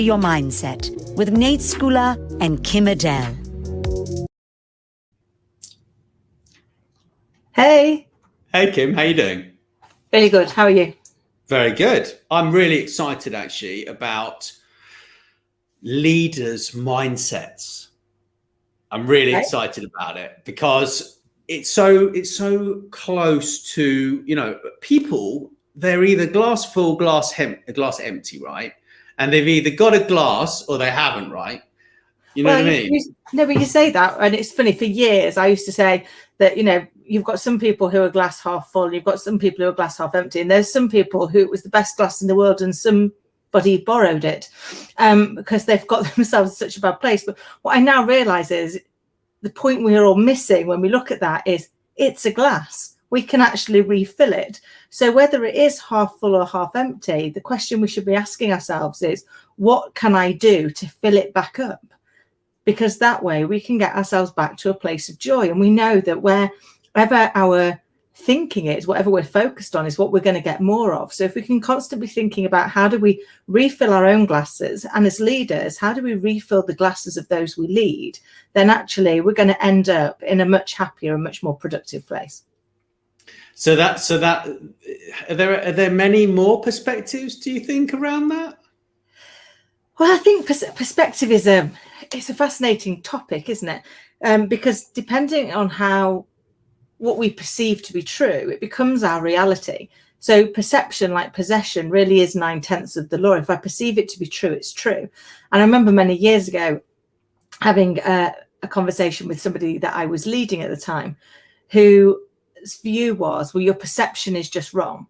Your Mindset with Nate Skula and Kim Adele. Hey. Hey Kim, how you doing? Really good. How are you? Very good. I'm really excited actually about leaders' mindsets. I'm really excited about it because it's so close to, people, they're either glass full, glass empty, right? And they've either got a glass or they haven't, right? You know what I mean? No, but you say that, and it's funny. For years, I used to say that, you've got some people who are glass half full, you've got some people who are glass half empty, and there's some people who it was the best glass in the world and somebody borrowed it because they've got themselves in such a bad place. But what I now realise is the point we're all missing when we look at that is it's a glass. We can actually refill it. So whether it is half full or half empty, the question we should be asking ourselves is, what can I do to fill it back up? Because that way we can get ourselves back to a place of joy. And we know that wherever our thinking is, whatever we're focused on is what we're going to get more of. So if we can constantly thinking about how do we refill our own glasses, and as leaders, how do we refill the glasses of those we lead, then actually we're going to end up in a much happier and much more productive place. So are there many more perspectives, do you think, around that? Well, I think perspective is it's a fascinating topic, isn't it? Because depending on what we perceive to be true, it becomes our reality. So perception, like possession, really is 9/10 of the law. If I perceive it to be true, it's true. And I remember many years ago having a conversation with somebody that I was leading at the time, whose view was, well, your perception is just wrong.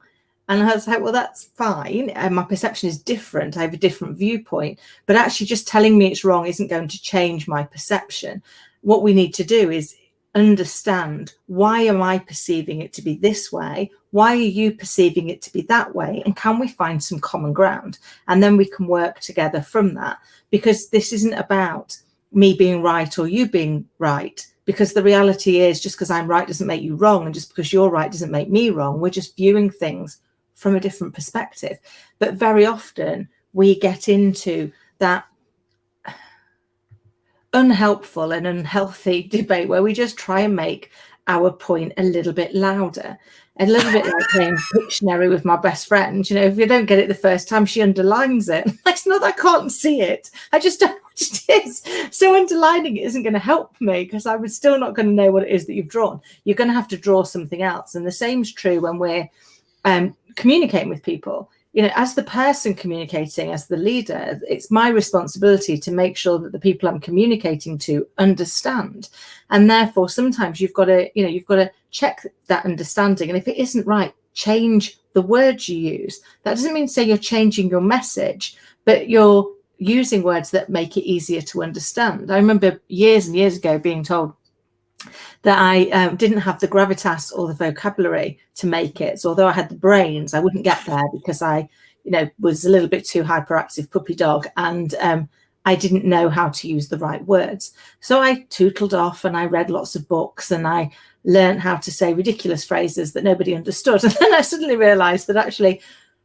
And I was like, well, that's fine. My perception is different. I have a different viewpoint. But actually just telling me it's wrong isn't going to change my perception. What we need to do is understand, why am I perceiving it to be this way? Why are you perceiving it to be that way? And can we find some common ground? And then we can work together from that. Because this isn't about me being right or you being right. Because the reality is, just because I'm right doesn't make you wrong. And just because you're right doesn't make me wrong. We're just viewing things from a different perspective. But very often we get into that unhelpful and unhealthy debate where we just try and make our point a little bit louder, a little bit like playing Pictionary with my best friend. If you don't get it the first time, she underlines it. It's not that I can't see it, I just don't know what it is. So underlining it isn't going to help me, because I was still not going to know what it is that you've drawn. You're going to have to draw something else. And the same is true when we're communicating with people. As the person communicating, as the leader, it's my responsibility to make sure that the people I'm communicating to understand. And therefore, sometimes you've got to check that understanding. And if it isn't right, change the words you use. That doesn't mean say you're changing your message, but you're using words that make it easier to understand. I remember years and years ago being told that I didn't have the gravitas or the vocabulary to make it. So although I had the brains, I wouldn't get there because I, was a little bit too hyperactive puppy dog, and I didn't know how to use the right words. So I tootled off and I read lots of books and I learned how to say ridiculous phrases that nobody understood. And then I suddenly realized that actually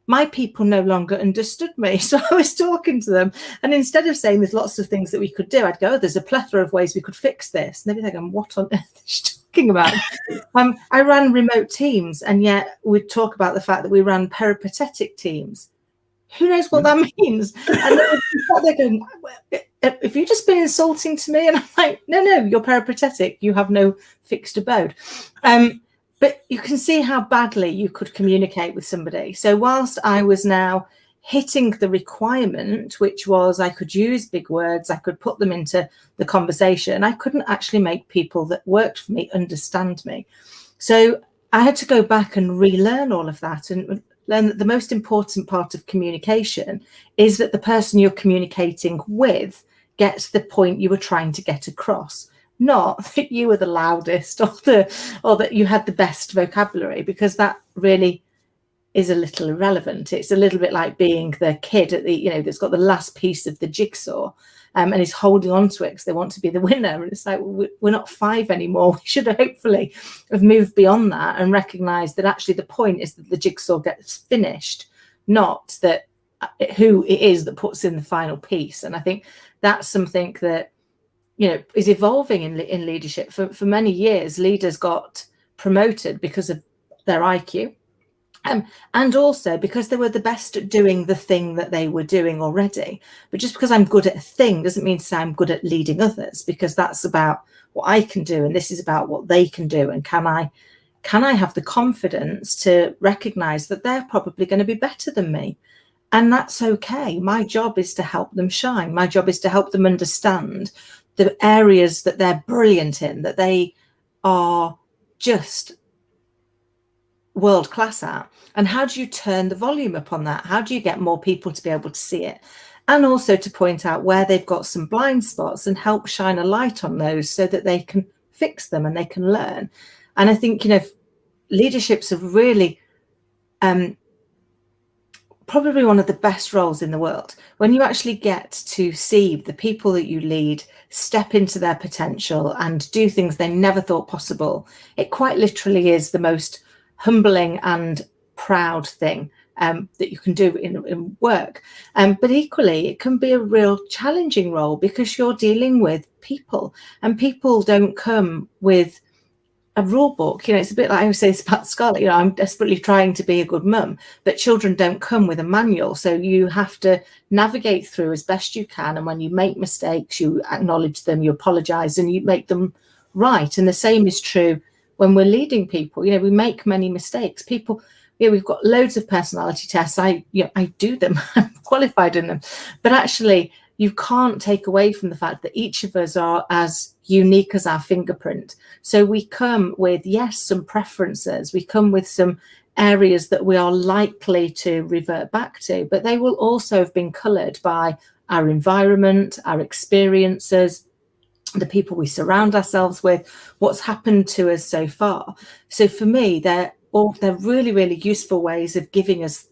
my people no longer understood me. So I was talking to them, and instead of saying there's lots of things that we could do, I'd go, there's a plethora of ways we could fix this. And they'd be thinking, what on earth is she talking about? I ran remote teams, and yet we'd talk about the fact that we ran peripatetic teams. Who knows what that means? And they're going, have you just been insulting to me? And I'm like, no, you're peripatetic. You have no fixed abode. But you can see how badly you could communicate with somebody. So whilst I was now hitting the requirement, which was I could use big words, I could put them into the conversation, I couldn't actually make people that worked for me understand me. So I had to go back and relearn all of that and learn that the most important part of communication is that the person you're communicating with gets the point you were trying to get across. Not that you were the loudest or that you had the best vocabulary, because that really is a little irrelevant. It's a little bit like being the kid at the, that's got the last piece of the jigsaw and is holding on to it because they want to be the winner. And it's like, we're not 5 anymore. We should hopefully have moved beyond that and recognized that actually the point is that the jigsaw gets finished, not that who it is that puts in the final piece. And I think that's something that, you know, is evolving in leadership. For many years, leaders got promoted because of their IQ, and also because they were the best at doing the thing that they were doing already. But just because I'm good at a thing doesn't mean to say I'm good at leading others, because that's about what I can do, and this is about what they can do. And can I have the confidence to recognize that they're probably going to be better than me? And that's okay. My job is to help them shine. My job is to help them understand the areas that they're brilliant in, that they are just world class at. And how do you turn the volume upon that? How do you get more people to be able to see it? And also to point out where they've got some blind spots and help shine a light on those so that they can fix them and they can learn. And I think, you know, leadership's a really probably one of the best roles in the world. When you actually get to see the people that you lead step into their potential and do things they never thought possible, it quite literally is the most humbling and proud thing that you can do in work. But equally, it can be a real challenging role because you're dealing with people, and people don't come with a rule book. You know, it's a bit like I always say this about Scarlett, you know, I'm desperately trying to be a good mum, but children don't come with a manual. So you have to navigate through as best you can. And when you make mistakes, you acknowledge them, you apologize, and you make them right. And the same is true when we're leading people. You know, we make many mistakes. People, you know, we've got loads of personality tests. I do them. I'm qualified in them. But actually, you can't take away from the fact that each of us are as unique as our fingerprint. So we come with, yes, some preferences. We come with some areas that we are likely to revert back to, but they will also have been coloured by our environment, our experiences, the people we surround ourselves with, what's happened to us so far. So for me, they're really, really useful ways of giving us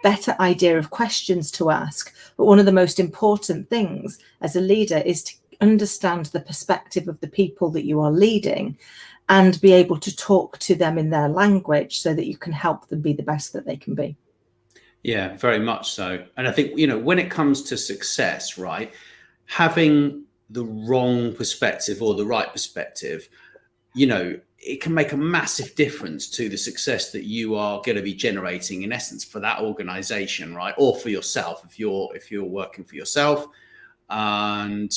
better idea of questions to ask. But one of the most important things as a leader is to understand the perspective of the people that you are leading and be able to talk to them in their language so that you can help them be the best that they can be. Yeah, very much so. And I think, you know, when it comes to success, right, having the wrong perspective or the right perspective, you know, it can make a massive difference to the success that you are going to be generating, in essence, for that organization, right? Or for yourself, if you're working for yourself. And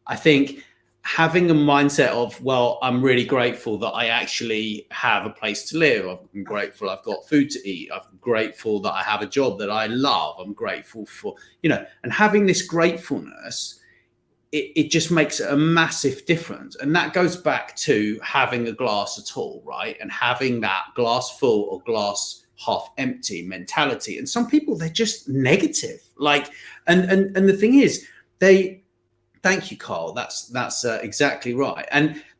I think having a mindset of, well, I'm really grateful that I actually have a place to live. I'm grateful I've got food to eat. I'm grateful that I have a job that I love. I'm grateful for, you know, and having this gratefulness, it just makes a massive difference. And that goes back to having a glass at all, right? And having that glass full or glass half empty mentality. And some people, they're just negative. Like, and the thing is, thank you, Carl. That's exactly right.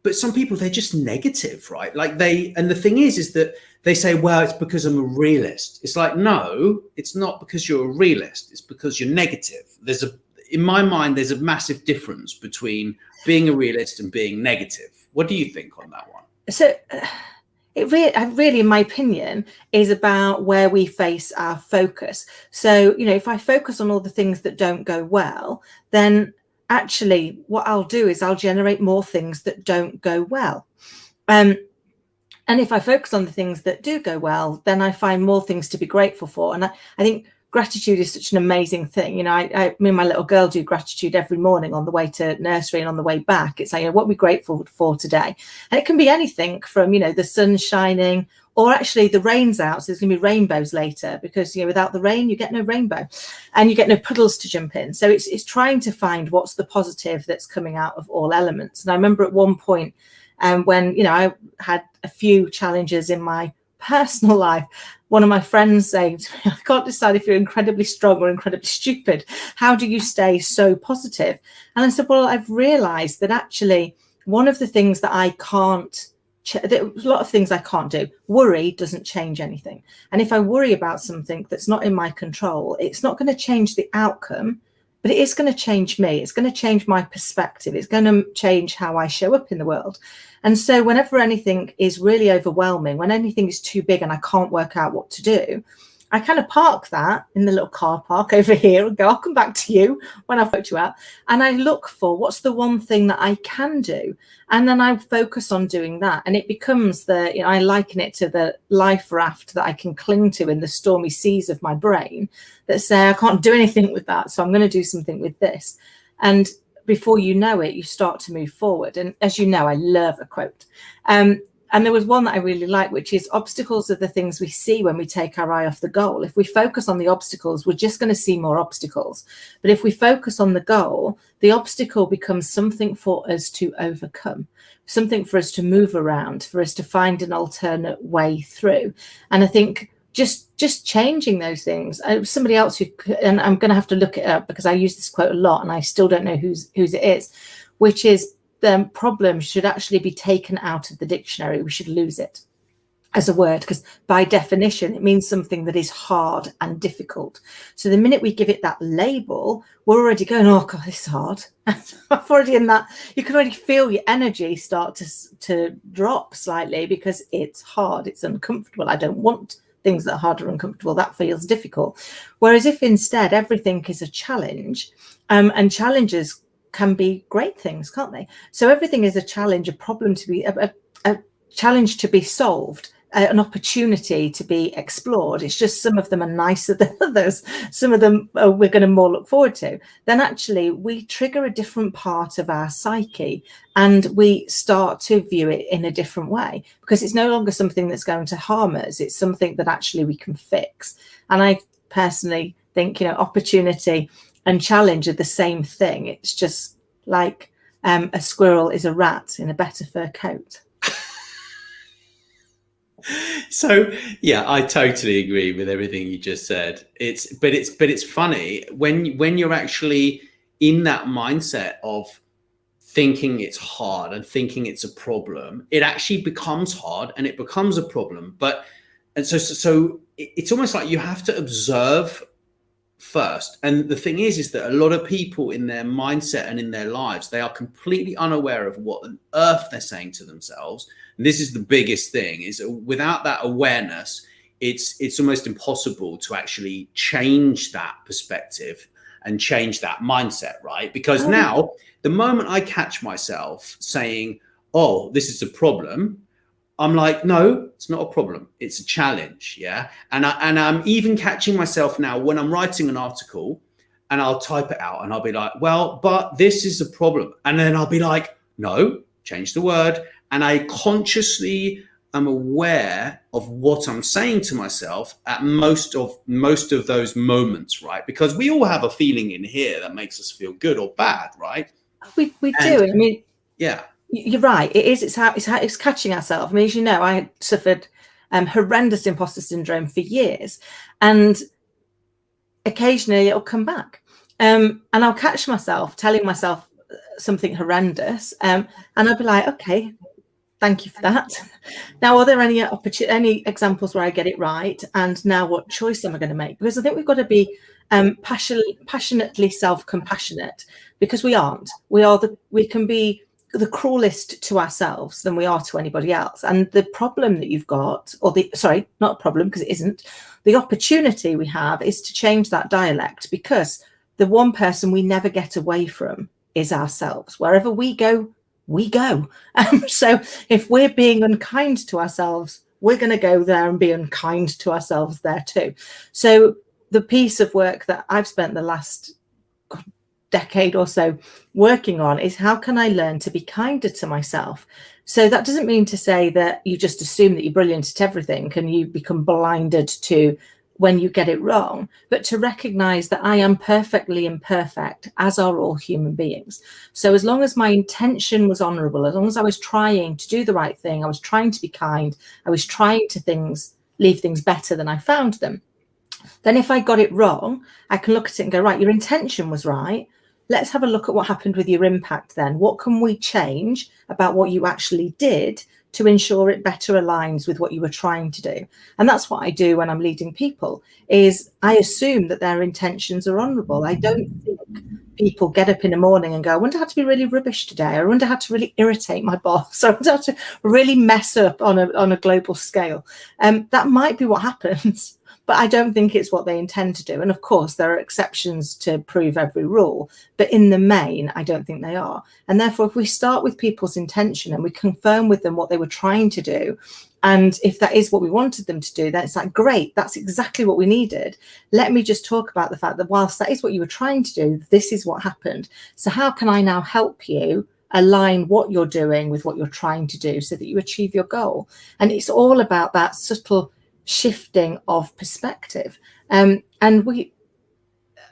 But some people, they're just negative, right? Like and the thing is that they say, well, it's because I'm a realist. It's like, no, it's not because you're a realist. It's because you're negative. In my mind, there's a massive difference between being a realist and being negative. What do you think on that one? So it really, in my opinion, is about where we face our focus. So, you know, if I focus on all the things that don't go well, then actually what I'll do is I'll generate more things that don't go well. And if I focus on the things that do go well, then I find more things to be grateful for. And I think gratitude is such an amazing thing. You know, me and my little girl do gratitude every morning on the way to nursery and on the way back. It's like, you know, what we're grateful for today. And it can be anything from, you know, the sun shining, or actually the rain's out, so there's going to be rainbows later, because, you know, without the rain, you get no rainbow and you get no puddles to jump in. So it's trying to find what's the positive that's coming out of all elements. And I remember at one point when, you know, I had a few challenges in my personal life, one of my friends saying to me, I can't decide if you're incredibly strong or incredibly stupid. How do you stay so positive? And I said, well, I've realized that actually one of the things that I can't, there's a lot of things I can't do. Worry doesn't change anything. And if I worry about something that's not in my control, it's not going to change the outcome, but it is going to change me. It's going to change my perspective. It's going to change how I show up in the world. And so whenever anything is really overwhelming, when anything is too big and I can't work out what to do, I kind of park that in the little car park over here and go, I'll come back to you when I've worked you out. And I look for what's the one thing that I can do. And then I focus on doing that. And it becomes I liken it to the life raft that I can cling to in the stormy seas of my brain that say, I can't do anything with that. So I'm going to do something with this. And before you know it, you start to move forward. And as you know, I love a quote. And there was one that I really like, which is obstacles are the things we see when we take our eye off the goal. If we focus on the obstacles, we're just going to see more obstacles. But if we focus on the goal, the obstacle becomes something for us to overcome, something for us to move around, for us to find an alternate way through. And I think just changing those things. Somebody else and I'm going to have to look it up because I use this quote a lot and I still don't know whose it is, which is, the problem should actually be taken out of the dictionary. We should lose it as a word because by definition, it means something that is hard and difficult. So the minute we give it that label, we're already going, oh God, this is hard. I've already in that, you can already feel your energy start to drop slightly because it's hard, it's uncomfortable. I don't want things that are hard or uncomfortable. That feels difficult. Whereas if instead everything is a challenge, and challenges can be great things, can't they? So everything is a challenge, a problem to be, a challenge to be solved, an opportunity to be explored. It's just some of them are nicer than others. Some of them we're going to more look forward to. Then actually we trigger a different part of our psyche and we start to view it in a different way because it's no longer something that's going to harm us. It's something that actually we can fix. And I personally think, opportunity and challenge are the same thing. It's just like a squirrel is a rat in a better fur coat. So yeah, I totally agree with everything you just said. But it's funny when you're actually in that mindset of thinking it's hard and thinking it's a problem, it actually becomes hard and it becomes a problem. So it's almost like you have to observe first. And the thing is that a lot of people in their mindset and in their lives, they are completely unaware of what on earth they're saying to themselves. And this is the biggest thing, is without that awareness, it's almost impossible to actually change that perspective and change that mindset, right? Because now the moment I catch myself saying, oh, this is a problem, I'm like, no, it's not a problem. It's a challenge. Yeah. And I'm even catching myself now when I'm writing an article and I'll type it out and I'll be like, well, but this is a problem. And then I'll be like, no, change the word. And I consciously am aware of what I'm saying to myself at most of those moments, right? Because we all have a feeling in here that makes us feel good or bad, right? We do. I mean, yeah. You're right. It is. It's catching ourselves. I mean, as you know, I suffered horrendous imposter syndrome for years, and occasionally it'll come back, and I'll catch myself telling myself something horrendous, and I'll be like, okay, thank you for that. Now, are there any examples where I get it right? And now, what choice am I going to make? Because I think we've got to be passionately self-compassionate, because we aren't. We can be the cruelest to ourselves than we are to anybody else. And the problem that you've got, not a problem because it isn't, the opportunity we have is to change that dialect, because the one person we never get away from is ourselves. Wherever we go, we go. So if we're being unkind to ourselves, we're going to go there and be unkind to ourselves there too. So the piece of work that I've spent the last decade or so working on is, how can I learn to be kinder to myself? So that doesn't mean to say that you just assume that you're brilliant at everything and you become blinded to when you get it wrong, but to recognize that I am perfectly imperfect, as are all human beings. So as long as my intention was honorable, as long as I was trying to do the right thing, I was trying to be kind, I was trying to leave things better than I found them, then if I got it wrong, I can look at it and go, right, your intention was right. Let's have a look at what happened with your impact then. What can we change about what you actually did to ensure it better aligns with what you were trying to do? And that's what I do when I'm leading people, is I assume that their intentions are honourable. I don't think people get up in the morning and go, I wonder how to be really rubbish today. I wonder how to really irritate my boss. I wonder how to really mess up on a global scale. That might be what happens. but I don't think it's what they intend to do. And of course, there are exceptions to prove every rule, but in the main, I don't think they are. And therefore, if we start with people's intention and we confirm with them what they were trying to do, and if that is what we wanted them to do, then it's like, great, that's exactly what we needed. Let me just talk about the fact that whilst that is what you were trying to do, this is what happened. So how can I now help you align what you're doing with what you're trying to do so that you achieve your goal? And it's all about that subtle shifting of perspective. And we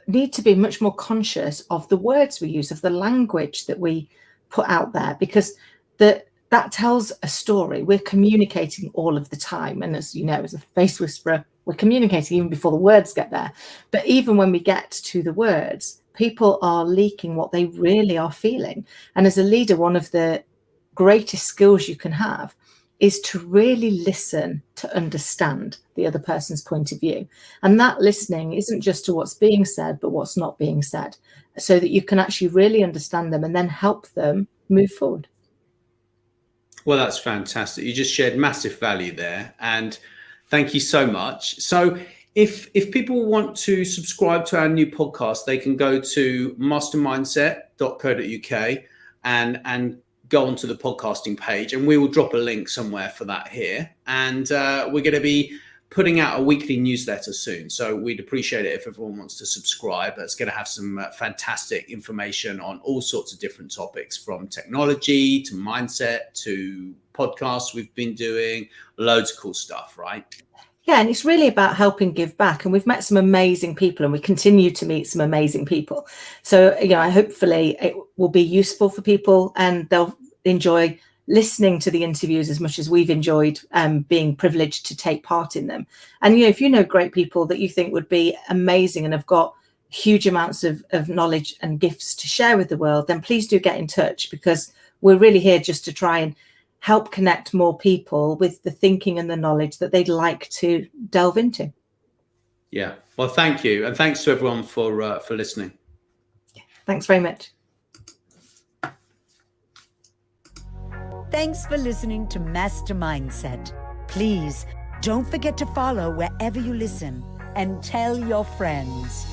need to be much more conscious of the words we use, of the language that we put out there, because that tells a story. We're communicating all of the time. And as you know, as a face whisperer, we're communicating even before the words get there. But even when we get to the words, people are leaking what they really are feeling. And as a leader, one of the greatest skills you can have is to really listen to understand the other person's point of view. And that listening isn't just to what's being said, but what's not being said, so that you can actually really understand them and then help them move forward. Well, that's fantastic. You just shared massive value there. And thank you so much. So if people want to subscribe to our new podcast, they can go to mastermindset.co.uk and go onto the podcasting page, and we will drop a link somewhere for that here. And we're going to be putting out a weekly newsletter soon. So we'd appreciate it if everyone wants to subscribe. That's going to have some fantastic information on all sorts of different topics, from technology to mindset to podcasts we've been doing, loads of cool stuff, right? Yeah, and it's really about helping give back. And we've met some amazing people, and we continue to meet some amazing people. So, hopefully it will be useful for people, and they'll enjoy listening to the interviews as much as we've enjoyed being privileged to take part in them. And, if you know great people that you think would be amazing and have got huge amounts of knowledge and gifts to share with the world, then please do get in touch, because we're really here just to try and help connect more people with the thinking and the knowledge that they'd like to delve into. Yeah. Well, thank you. And thanks to everyone for listening. Thanks very much. Thanks for listening to Master Mindset. Please don't forget to follow wherever you listen, and tell your friends.